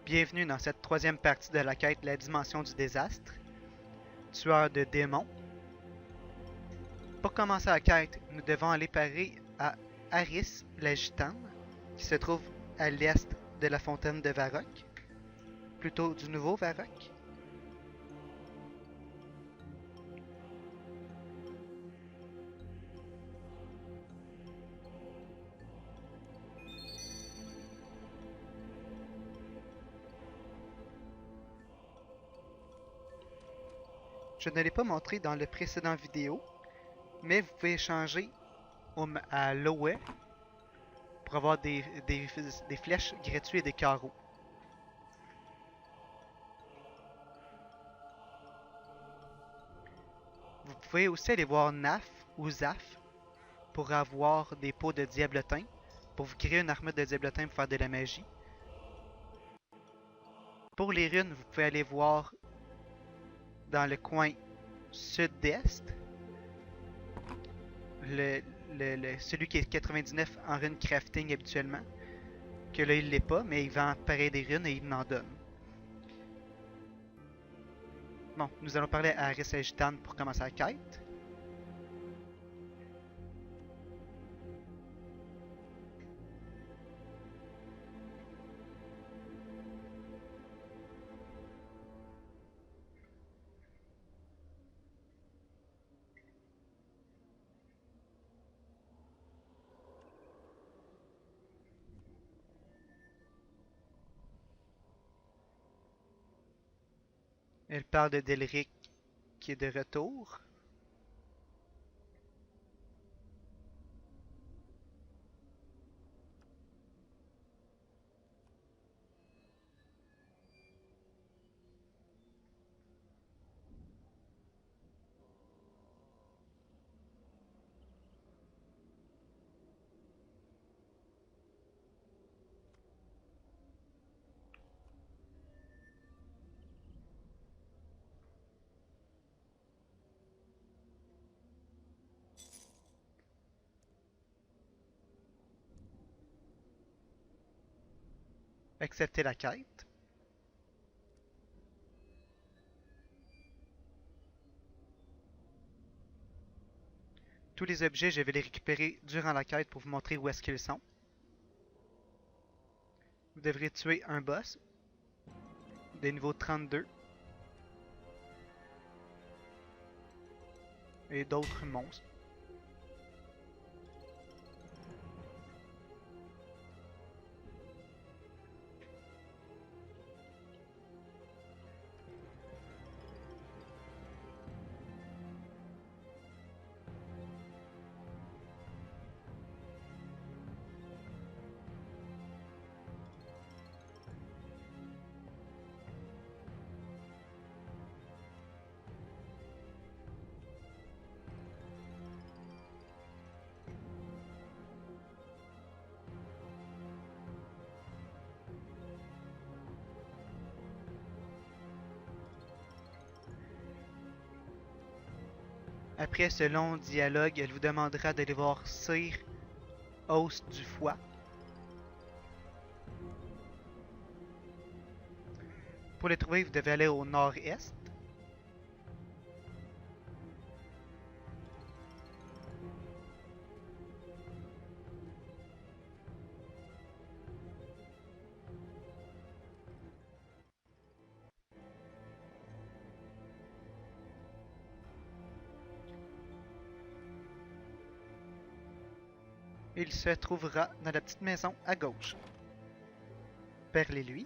Bienvenue dans cette troisième partie de la quête La Dimension du Désastre, tueur de démons. Pour commencer la quête, nous devons aller parer à Aris la Gitane, qui se trouve à l'est de la fontaine de Varrock, plutôt du nouveau Varrock. Je ne l'ai pas montré dans le précédent vidéo, mais vous pouvez échanger à Lowe pour avoir des flèches gratuites et des carreaux. Vous pouvez aussi aller voir Naf ou Zaf pour avoir des pots de diablotin, pour vous créer une armure de diablotin pour faire de la magie. Pour les runes, vous pouvez aller voir dans le coin sud-est celui qui est 99 en rune crafting habituellement, que là il l'est pas, mais il vend pareil des runes et il en donne. Bon, nous allons parler à Aris et Gitane pour commencer la quête. Elle parle de Delric qui est de retour. Accepter la quête. Tous les objets, je vais les récupérer durant la quête pour vous montrer où est-ce qu'ils sont. Vous devrez tuer un boss des niveaux 32 et d'autres monstres. Après ce long dialogue, elle vous demandera d'aller voir Sir Os du Foie. Pour le trouver, vous devez aller au nord-est. Il se trouvera dans la petite maison à gauche. Parlez-lui.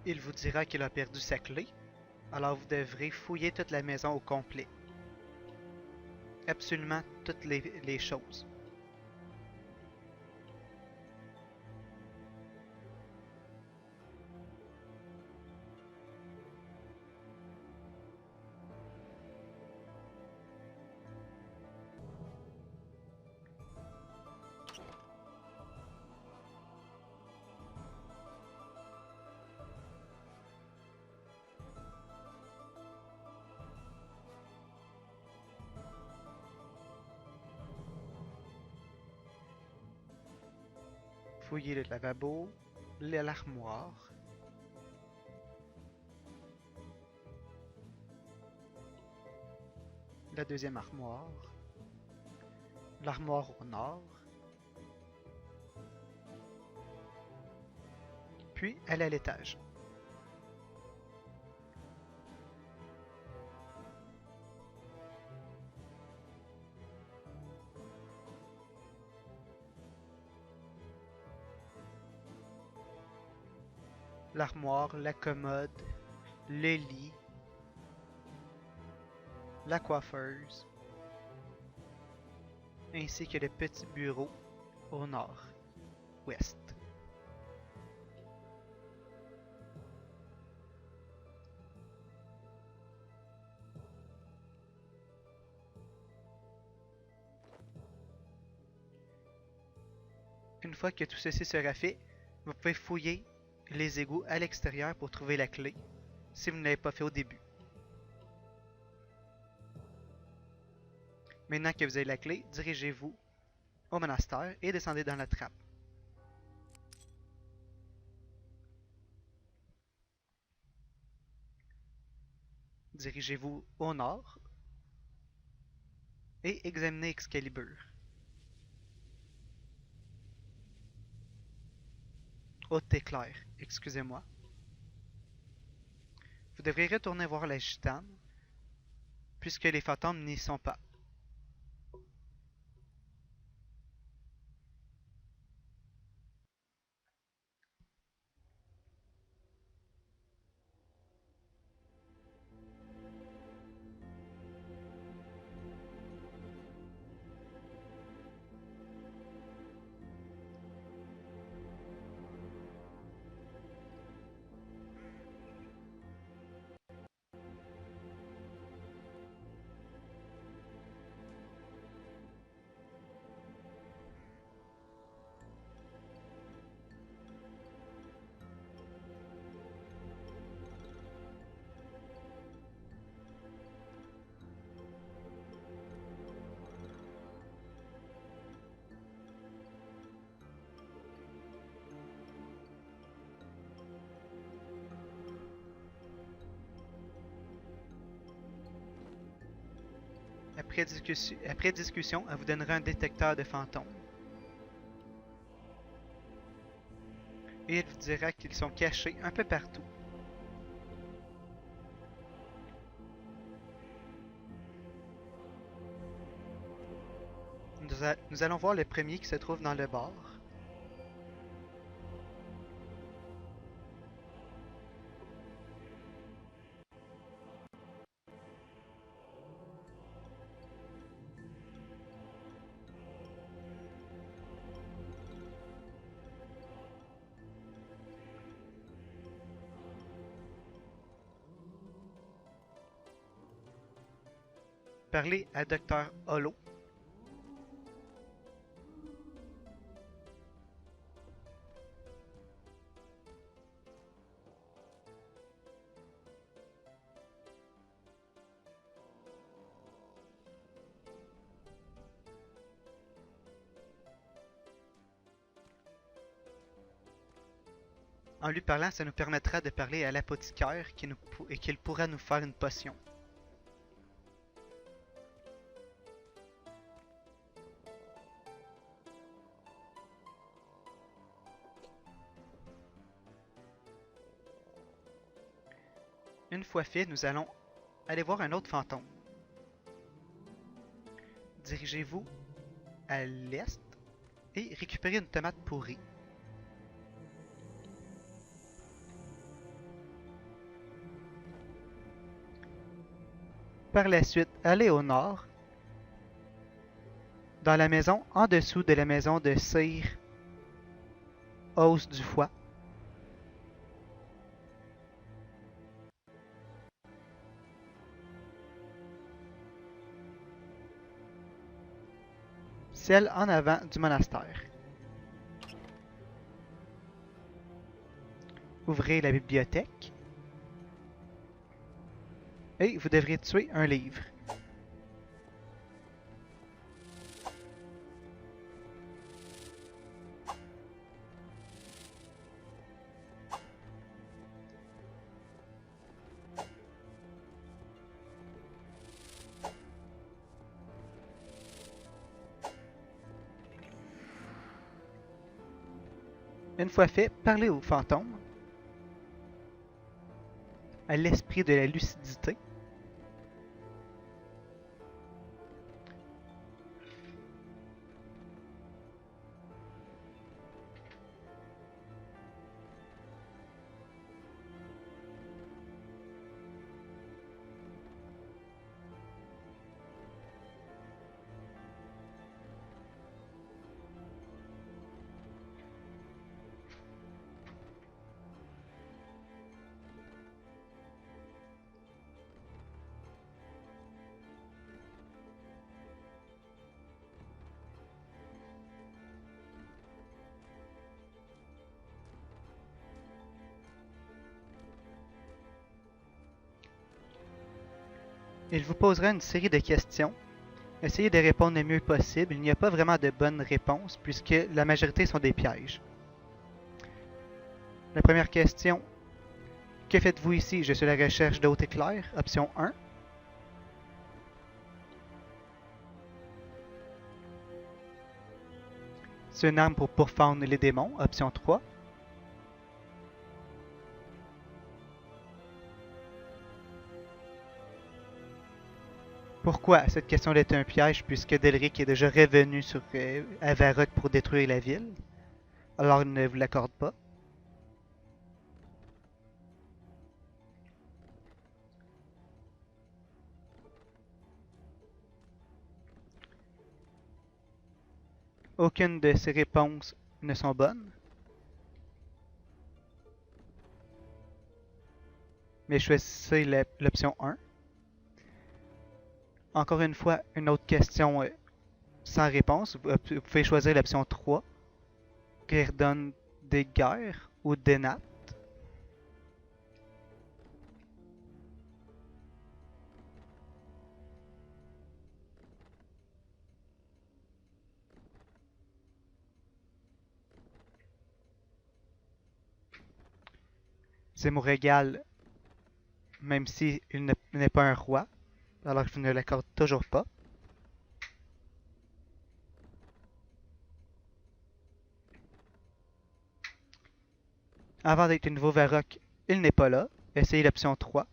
Il vous dira qu'il a perdu sa clé, alors vous devrez fouiller toute la maison au complet. Absolument toutes les choses. Fouillez le lavabo, l'armoire. La deuxième armoire. L'armoire au nord. Puis aller à l'étage. L'armoire, la commode, le lit, la coiffeuse, ainsi que le petit bureau au nord-ouest. Une fois que tout ceci sera fait, vous pouvez fouiller les égouts à l'extérieur pour trouver la clé, si vous ne l'avez pas fait au début. Maintenant que vous avez la clé, dirigez-vous au monastère et descendez dans la trappe. Dirigez-vous au nord et examinez Excalibur. Haute éclair, excusez-moi. Vous devrez retourner voir la gitane, puisque les fantômes n'y sont pas. Après discussion, elle vous donnera un détecteur de fantômes. Et elle vous dira qu'ils sont cachés un peu partout. Nous allons voir le premier qui se trouve dans le bar. Parlez à Dr. Hollow. En lui parlant, ça nous permettra de parler à l'apothicaire et qu'il pourra nous faire une potion. Une fois fait, nous allons aller voir un autre fantôme. Dirigez-vous à l'est et récupérez une tomate pourrie. Par la suite, allez au nord, dans la maison en dessous de la maison de Sir Hausse du Foie. Celle en avant du monastère. Ouvrez la bibliothèque. Et vous devriez tuer un livre. Une fois fait, parlez au fantôme, à l'esprit de la lucidité. Il vous posera une série de questions. Essayez de répondre le mieux possible. Il n'y a pas vraiment de bonnes réponses puisque la majorité sont des pièges. La première question. Que faites-vous ici? Je suis à la recherche d'eau éclair. Option 1. C'est une arme pour pourfendre les démons. Option 3. Pourquoi cette question est un piège puisque Delric est déjà revenu sur Avarok pour détruire la ville? Alors il ne vous l'accorde pas. Aucune de ces réponses ne sont bonnes. Mais choisissez l'option 1. Encore une fois, une autre question sans réponse. Vous pouvez choisir l'option 3. Qui redonne des guerres ou des nappes. Zemmour égale, même s'il n'est pas un roi, alors que je ne l'accorde toujours pas. Avant d'être nouveau Varrock, il n'est pas là. Essayez l'option 3.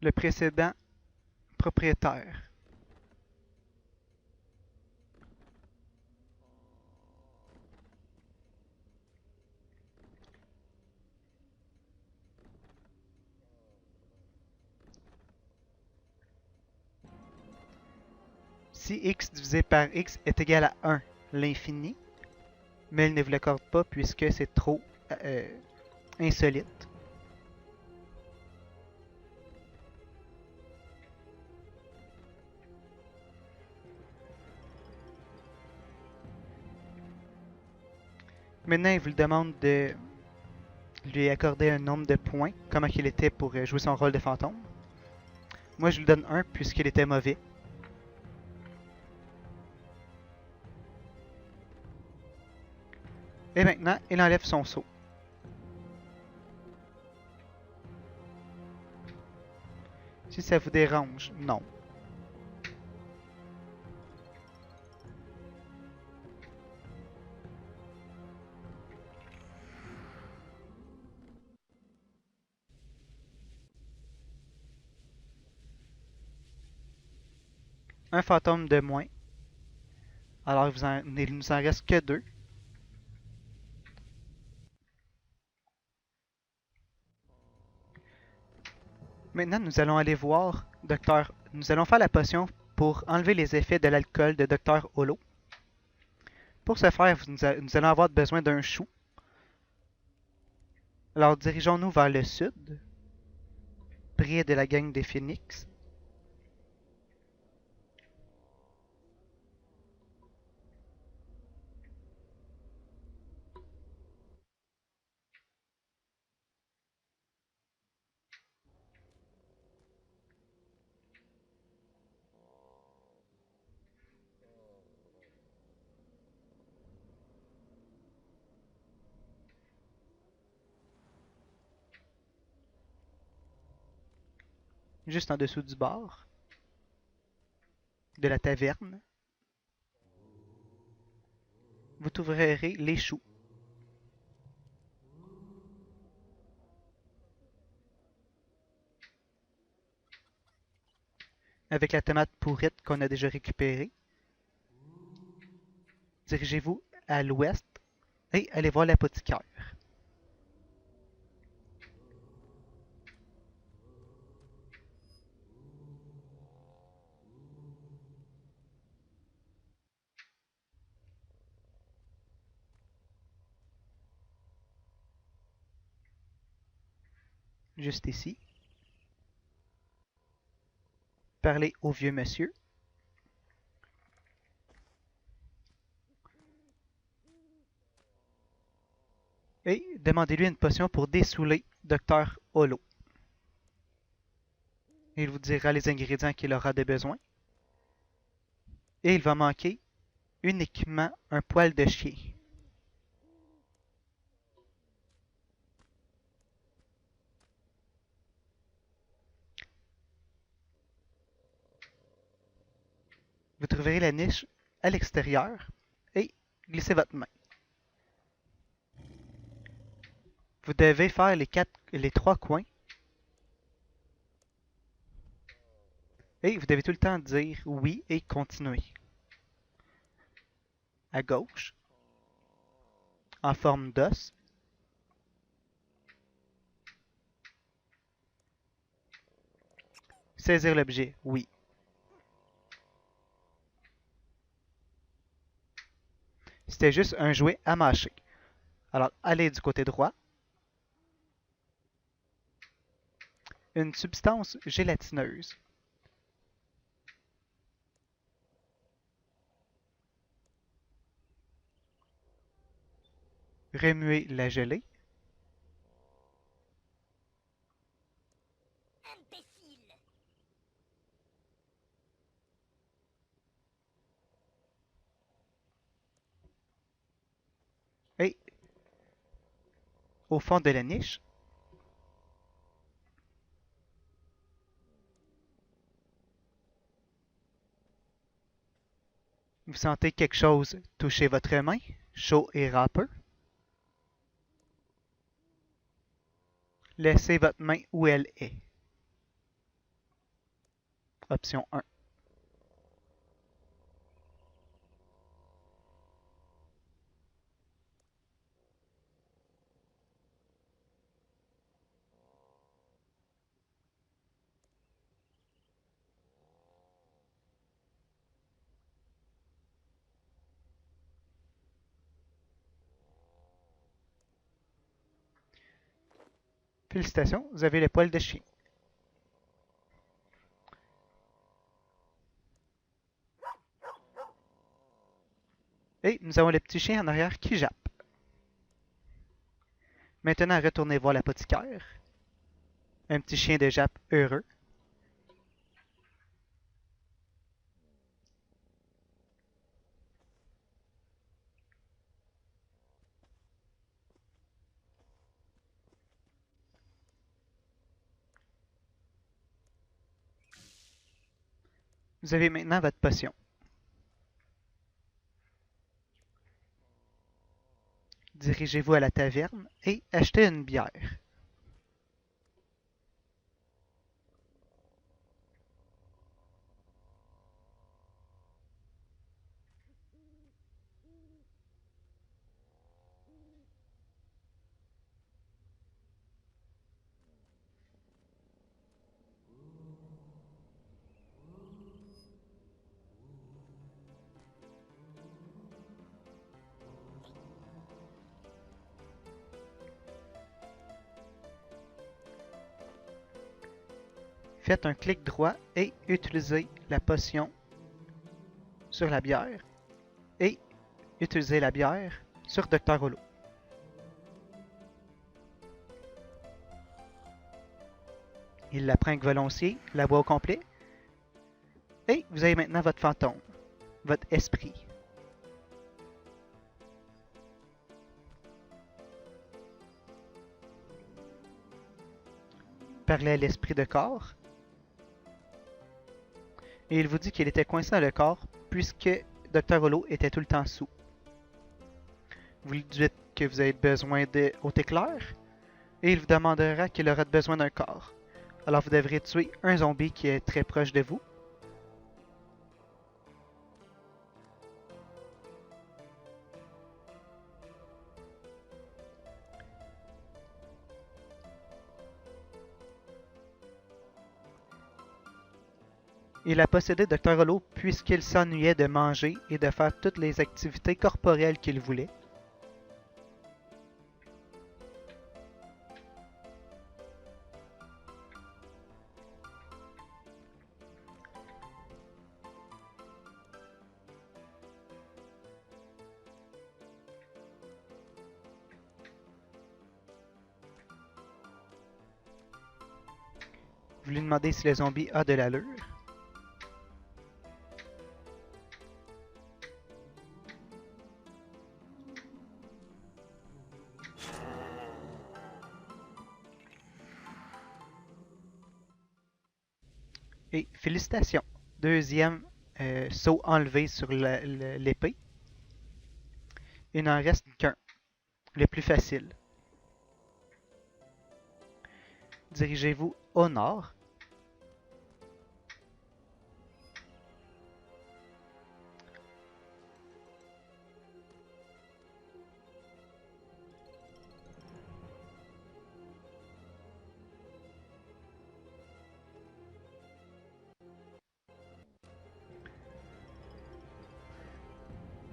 Le précédent propriétaire. Si x divisé par x est égal à 1, l'infini, mais il ne vous l'accorde pas puisque c'est trop insolite. Maintenant, il vous demande de lui accorder un nombre de points, comment il était pour jouer son rôle de fantôme. Moi, je lui donne 1 puisqu'il était mauvais. Et maintenant, il enlève son sceau. Si ça vous dérange, non. Un fantôme de moins. Alors, il nous en reste que 2. Maintenant, nous allons aller voir Docteur. Nous allons faire la potion pour enlever les effets de l'alcool de Docteur Holo. Pour ce faire, nous allons avoir besoin d'un chou. Alors, dirigeons-nous vers le sud, près de la gang des Phoenix. juste en dessous du bar de la taverne. Vous trouverez les choux. Avec la tomate pourrite qu'on a déjà récupérée. Dirigez-vous à l'ouest et allez voir l'apothicaire. Juste ici. Parlez au vieux monsieur. Et demandez-lui une potion pour dessouler Dr. Holo. Il vous dira les ingrédients qu'il aura de besoin. Et il va manquer uniquement un poil de chien. Vous trouverez la niche à l'extérieur et glissez votre main. Vous devez faire les 3 coins. Et vous devez tout le temps dire oui et continuer. À gauche, en forme d'os. Saisir l'objet, oui. C'était juste un jouet à mâcher. Alors, allez du côté droit. Une substance gélatineuse. Remuez la gelée. Imbécile! Et au fond de la niche, vous sentez quelque chose toucher votre main, chaud et râpeux. Laissez votre main où elle est. Option 1. Félicitations, vous avez le poil de chien. Et nous avons le petit chien en arrière qui jappe. Maintenant, retournez voir l'apothicaire. Un petit chien de jappe heureux. Vous avez maintenant votre potion. Dirigez-vous à la taverne et achetez une bière. Faites un clic droit et utilisez la potion sur la bière et utilisez la bière sur Dr. Holo. Il la prend volontiers, la boit au complet. Et vous avez maintenant votre fantôme, votre esprit. Parlez à l'esprit de corps. Et il vous dit qu'il était coincé dans le corps puisque Dr. Holo était tout le temps sous. Vous lui dites que vous avez besoin de haute éclair et il vous demandera qu'il aura besoin d'un corps. Alors vous devrez tuer un zombie qui est très proche de vous. Il a possédé Dr. Holo puisqu'il s'ennuyait de manger et de faire toutes les activités corporelles qu'il voulait. Vous lui demandez si le zombie a de l'allure. Et félicitations, deuxième saut enlevé sur l'épée. Il n'en reste qu'un, le plus facile. Dirigez-vous au nord.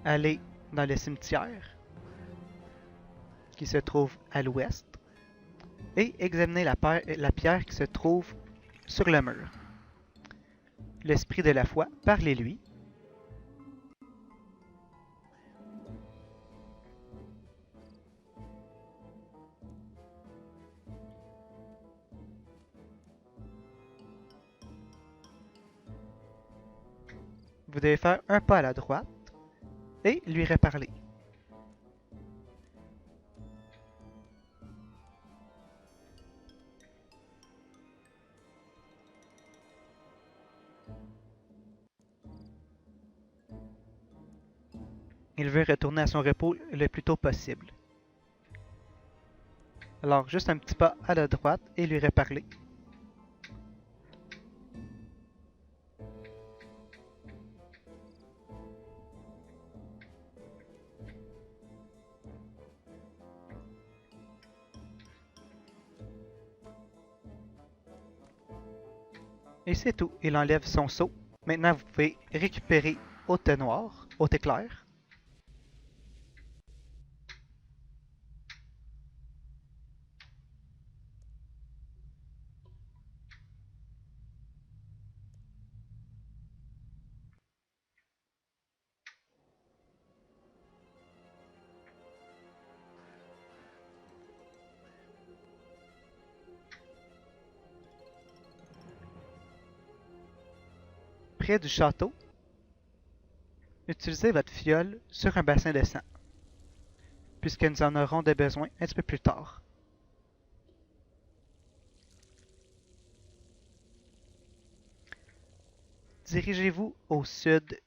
Allez dans le cimetière qui se trouve à l'ouest et examinez la pierre qui se trouve sur le mur. L'esprit de la foi, parlez-lui. Vous devez faire un pas à la droite et lui reparler. Il veut retourner à son repos le plus tôt possible. Alors, juste un petit pas à la droite et lui reparler. Et c'est tout, il enlève son seau. Maintenant, vous pouvez récupérer haute noire, haute éclair. Près du château, utilisez votre fiole sur un bassin de sang, puisque nous en aurons de besoin un petit peu plus tard. Dirigez-vous au sud-est,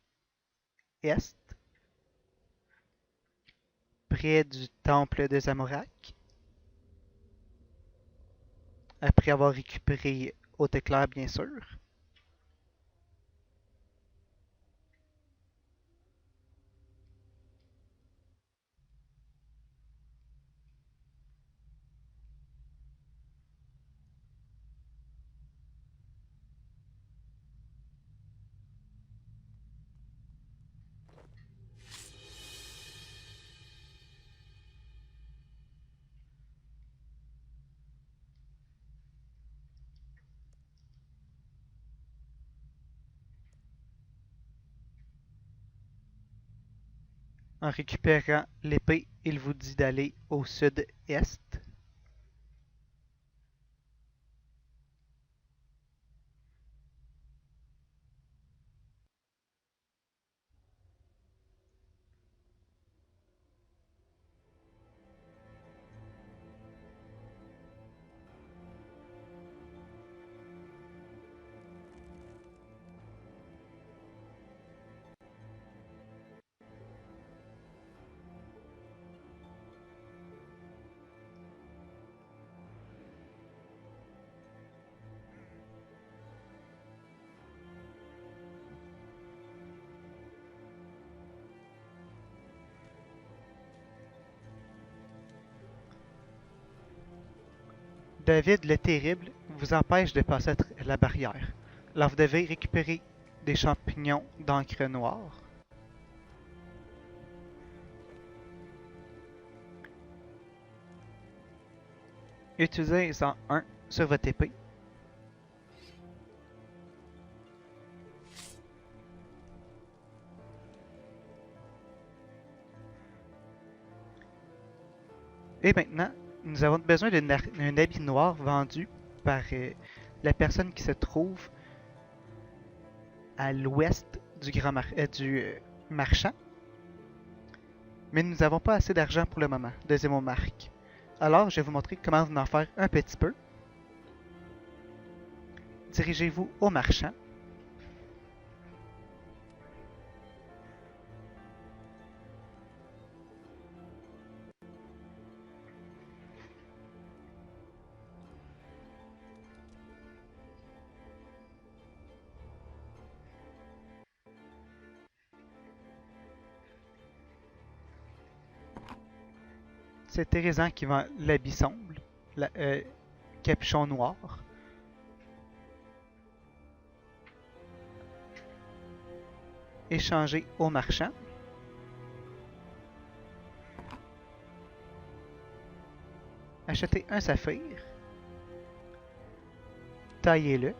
près du temple de Zamorak, après avoir récupéré haute éclair bien sûr. En récupérant l'épée, il vous dit d'aller au sud-est. David le Terrible vous empêche de passer la barrière. Alors vous devez récupérer des champignons d'encre noire. Utilisez-en un sur votre épée. Et maintenant, nous avons besoin d'un habit noir vendu par la personne qui se trouve à l'ouest du marchand. Mais nous n'avons pas assez d'argent pour le moment. Deuxième marque. Alors, je vais vous montrer comment en faire un petit peu. Dirigez-vous au marchand. C'est Thérésan qui vend l'habit sombre, capuchon noir. Échangez au marchand. Achetez un saphir. Taillez-le.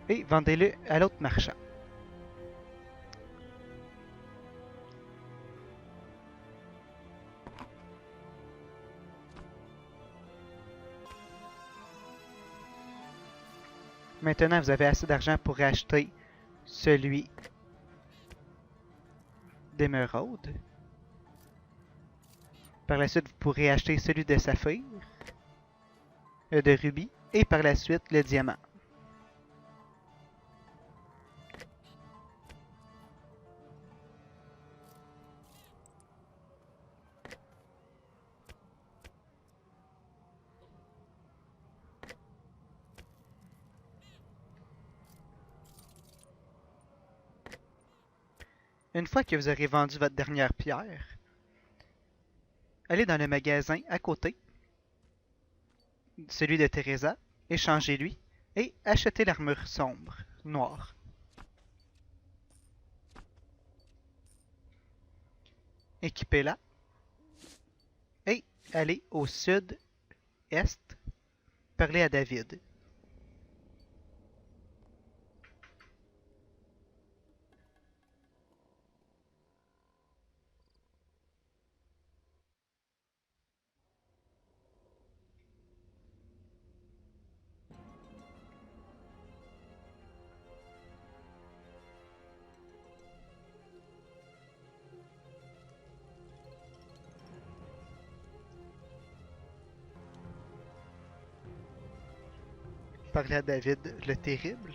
Et vendez-le à l'autre marchand. Maintenant, vous avez assez d'argent pour acheter celui d'émeraude. Par la suite, vous pourrez acheter celui de saphir, de rubis, et par la suite, le diamant. Une fois que vous aurez vendu votre dernière pierre, allez dans le magasin à côté, celui de Teresa, échangez-lui et achetez l'armure sombre, noire. Équipez-la et allez au sud-est, parler à David. Parler à David le Terrible.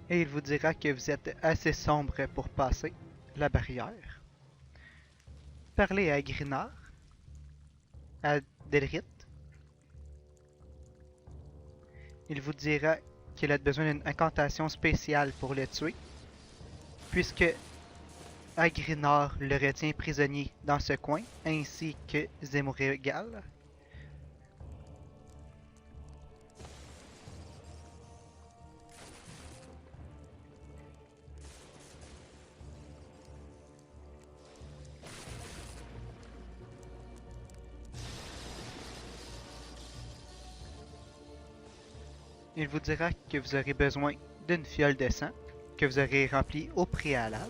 Et il vous dira que vous êtes assez sombre pour passer la barrière. Parlez à Grinard, à Delrith. Il vous dira qu'il a besoin d'une incantation spéciale pour le tuer, puisque Agrinor le retient prisonnier dans ce coin, ainsi que Zemoregal. Il vous dira que vous aurez besoin d'une fiole de sang, que vous aurez remplie au préalable.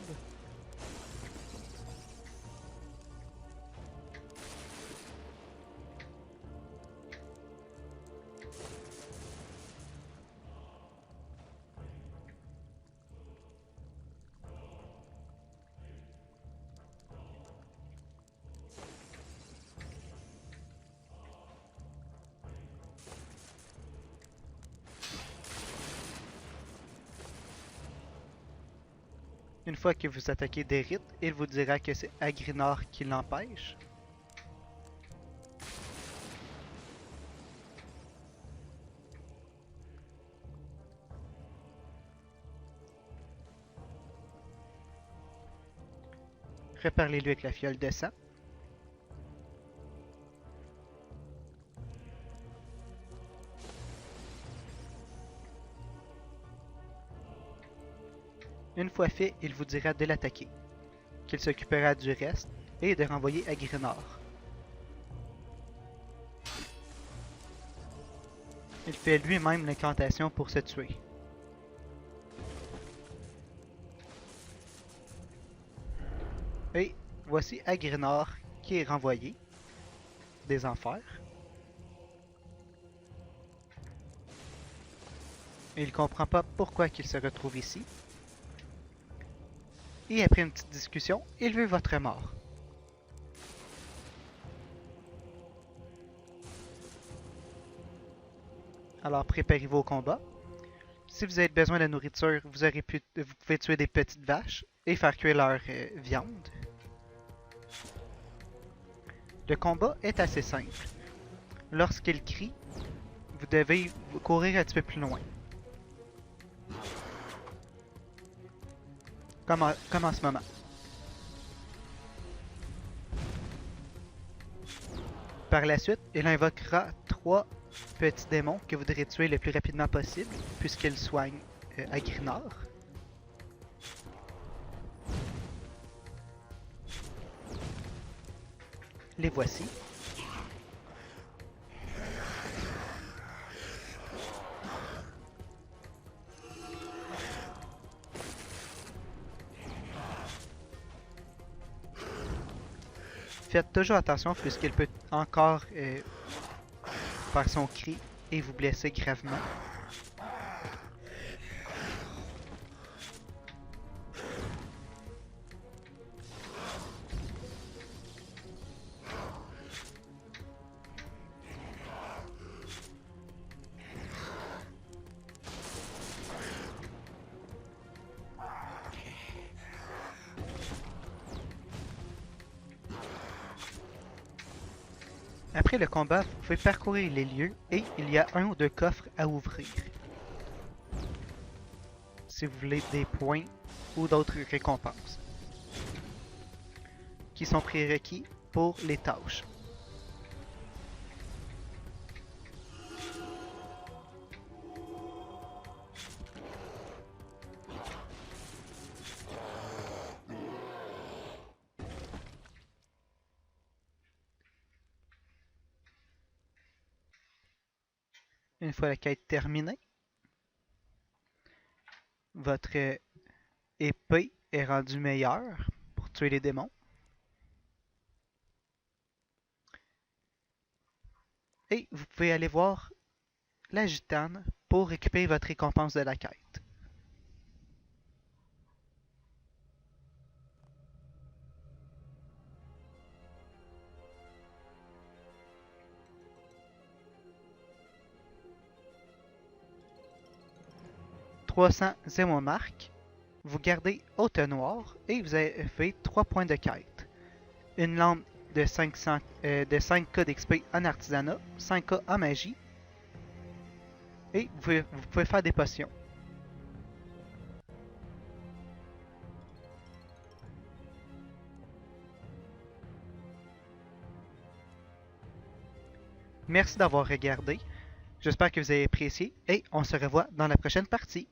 Une fois que vous attaquez Derrit, il vous dira que c'est Agrinor qui l'empêche. Reparlez-lui avec la fiole de sang. Une fois fait, il vous dira de l'attaquer, qu'il s'occupera du reste et de renvoyer à Grinard. Il fait lui-même l'incantation pour se tuer. Et voici Agrinar qui est renvoyé des enfers. Il comprend pas pourquoi il se retrouve ici. Et après une petite discussion, il veut votre mort. Alors préparez-vous au combat. Si vous avez besoin de nourriture, vous pouvez tuer des petites vaches et faire cuire leur viande. Le combat est assez simple. Lorsqu'il crie, vous devez courir un petit peu plus loin. Comme en ce moment. Par la suite, il invoquera 3 petits démons que vous devrez tuer le plus rapidement possible, puisqu'ils soignent Agrinar. Les voici. Faites toujours attention puisqu'il peut encore faire son cri et vous blesser gravement. Après le combat, vous pouvez parcourir les lieux et il y a 1 ou 2 coffres à ouvrir. Si vous voulez des points ou d'autres récompenses qui sont prérequis pour les tâches. Une fois la quête terminée, votre épée est rendue meilleure pour tuer les démons. Et vous pouvez aller voir la gitane pour récupérer votre récompense de la quête. « 300 marques. Vous gardez haute noire et vous avez fait 3 points de quête. Une lampe de 5k d'XP en artisanat, 5k en magie. Et vous pouvez faire des potions. Merci d'avoir regardé. J'espère que vous avez apprécié et on se revoit dans la prochaine partie.